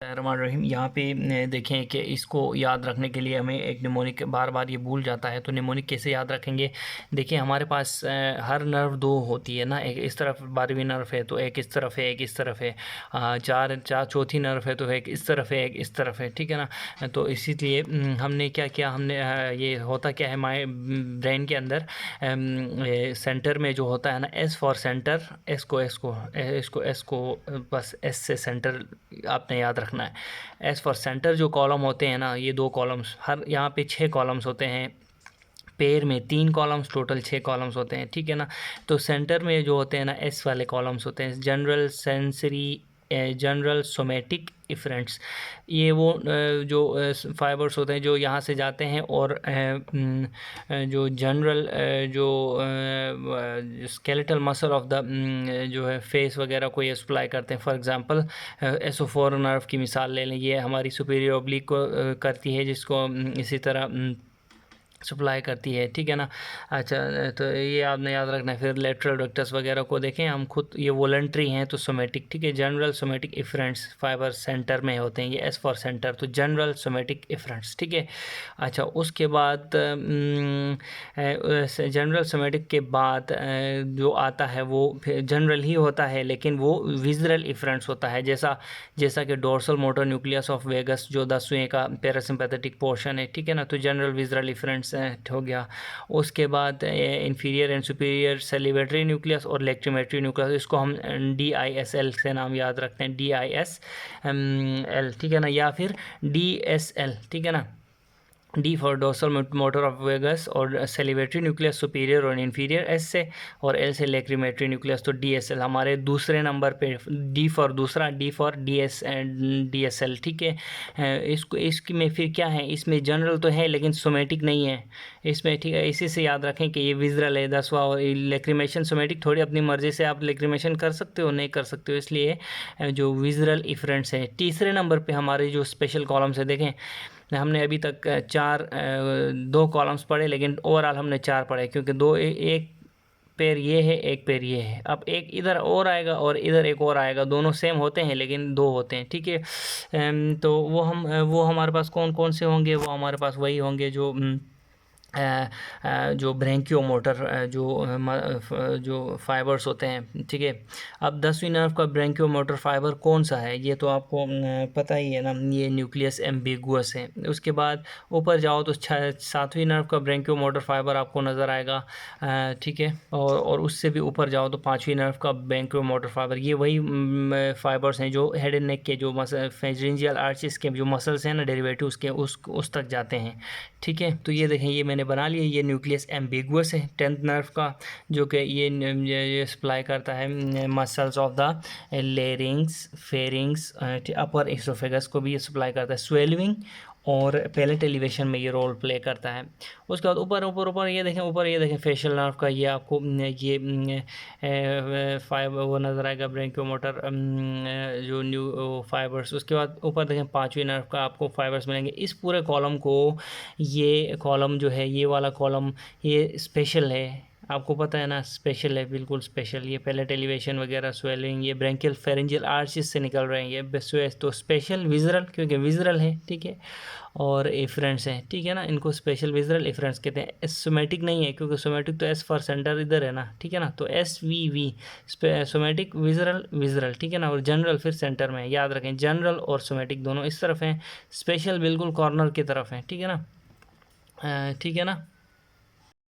रहीम यहाँ पे देखें कि इसको याद रखने के लिए हमें एक निमोनिक बार बार ये भूल जाता है, तो निमोनिक कैसे याद रखेंगे। देखिए हमारे पास हर नर्व दो होती है ना, एक इस तरफ 12वीं नर्व है तो एक इस तरफ है, एक इस तरफ है। चौथी नर्व है तो एक इस तरफ है, एक इस तरफ है, ठीक है ना। तो इसीलिए हमने क्या किया, हमने ये होता क्या है हमारे ब्रेन के अंदर सेंटर में जो होता है ना, एस फॉर सेंटर, एस को बस एस से सेंटर आपने याद रखना है। एस फॉर सेंटर जो कॉलम होते हैं ना, ये 2 कॉलम्स, हर यहाँ पे 6 कॉलम्स होते हैं। पेयर में 3 कॉलम्स, टोटल 6 कॉलम्स होते हैं, ठीक है ना। तो सेंटर में जो होते हैं ना, एस वाले कॉलम्स होते हैं जनरल सेंसरी, जनरल सोमेटिक इफरेंट्स। ये वो जो फाइबर्स होते हैं जो यहाँ से जाते हैं और जो जनरल जो स्केलेटल मसल ऑफ द जो है फेस वगैरह को ये सप्लाई करते हैं। फॉर एग्जांपल एसोफोर नर्व की मिसाल ले लें, ये हमारी सुपीरियर ऑब्लिक को करती है, जिसको इसी तरह सप्लाई करती है, ठीक है ना। अच्छा, तो ये आपने याद रखना है। फिर लेटरल डक्टस वगैरह को देखें हम खुद, ये वॉलंटरी हैं तो सोमेटिक, ठीक है। जनरल सोमेटिक इफरेंट्स फाइबर सेंटर में होते हैं, ये एस फॉर सेंटर, तो जनरल सोमेटिक इफरेंट्स, ठीक है। अच्छा, उसके बाद जनरल सोमेटिक के बाद जो आता है वो जनरल ही होता है, लेकिन वो विजरल इफरेंट्स होता है, जैसा कि dorsal motor nucleus of vagus जो 10वें का पैरासिम्पैथेटिक पोर्शन है, ठीक है ना। तो जनरल विजरल इफरेंट्स हो गया। उसके बाद inferior and superior salivatory nucleus और लेक्ट्रीमेटरी न्यूक्लियस, इसको हम DISL से नाम याद रखते हैं, DISL, ठीक है ना, या फिर DSL, ठीक है ना। D for dorsal motor of vagus और सेलिवेटरी न्यूक्लियस सुपीरियर और इंफीरियर एस से, और एल से लेक्रीमेटरी न्यूक्लियस, तो DSL हमारे दूसरे नंबर पे, डी फॉर दूसरा, डी फॉर DSL, ठीक है। इसकी में फिर क्या है, इसमें जनरल तो है लेकिन सोमेटिक नहीं है इसमें, ठीक है। इसी से याद रखें कि ये विजरल है 10वां, और लेक्रीमेशन सोमेटिक थोड़ी अपनी मर्ज़ी से आप लेक्रीमेशन कर सकते हो, नहीं कर सकते हो, इसलिए जो विजरल इफरेंट्स है। तीसरे नंबर पर हमारे जो स्पेशल कॉलम्स है, देखें हमने अभी तक 2 कॉलम्स पढ़े, लेकिन ओवरऑल हमने 4 पढ़े, क्योंकि एक पेयर ये है, एक पेयर ये है। अब एक इधर और आएगा और इधर एक और आएगा, दोनों सेम होते हैं लेकिन 2 होते हैं, ठीक है। तो वो हमारे पास कौन कौन से होंगे, वो हमारे पास वही होंगे जो ब्रेंकियोमोटर जो फाइबर्स होते हैं, ठीक है। अब 10वीं नर्व का ब्रेंकियोमोटर फाइबर कौन सा है, ये तो आपको पता ही है ना, ये न्यूक्लियस एम्बिगुअस है। उसके बाद ऊपर जाओ तो 7वीं नर्व का ब्रेंकियोमोटर फाइबर आपको नज़र आएगा, ठीक है। और उससे भी ऊपर जाओ तो 5वीं नर्व का ब्रेंकियोमोटर फाइबर, ये वही फाइबर्स हैं जो हेड एंड नेक के जो फेरेंजियल आर्चेस के जो मसल्स हैं ना, डेरिवेटिव्स के उस तक जाते हैं, ठीक है। तो ये देखें, ये मैंने बना लिया, ये न्यूक्लियस एम्बिगुअस है 10th नर्व का, जो कि ये सप्लाई करता है muscles of the larynx, pharynx, upper oesophagus को भी ये सप्लाई करता है। स्वेलिंग और पैलेट एलिवेशन में ये रोल प्ले करता है। उसके बाद ऊपर ये देखें फेशियल नर्व का, ये आपको ये फाइबर वो नज़र आएगा, ब्रेंकियोमोटर जो न्यू फाइबर्स। उसके बाद ऊपर देखें 5वीं नर्व का आपको फाइबर्स मिलेंगे। इस पूरे कॉलम को, ये कॉलम जो है, ये वाला कॉलम ये स्पेशल है, आपको पता है ना, स्पेशल है, बिल्कुल स्पेशल। ये पैलेट एलिवेशन वगैरह, स्वेलिंग, ये ब्रेंकियल फेरेंजियल आर्चेस से निकल रहे हैं, ये तो स्पेशल विजरल, क्योंकि विजरल है, ठीक है। और इफरेंट्स हैं, ठीक है ना, इनको स्पेशल विजरल इफरेंट्स कहते हैं। सोमेटिक नहीं है, क्योंकि सोमेटिक तो एस फॉर सेंटर इधर है ना, ठीक है ना। तो SVV सोमेटिक, विजरल, ठीक है ना। और जनरल फिर सेंटर में, याद रखें जनरल और सोमेटिक दोनों इस तरफ हैं, स्पेशल बिल्कुल कॉर्नर की तरफ है, ठीक है ना, ठीक है ना।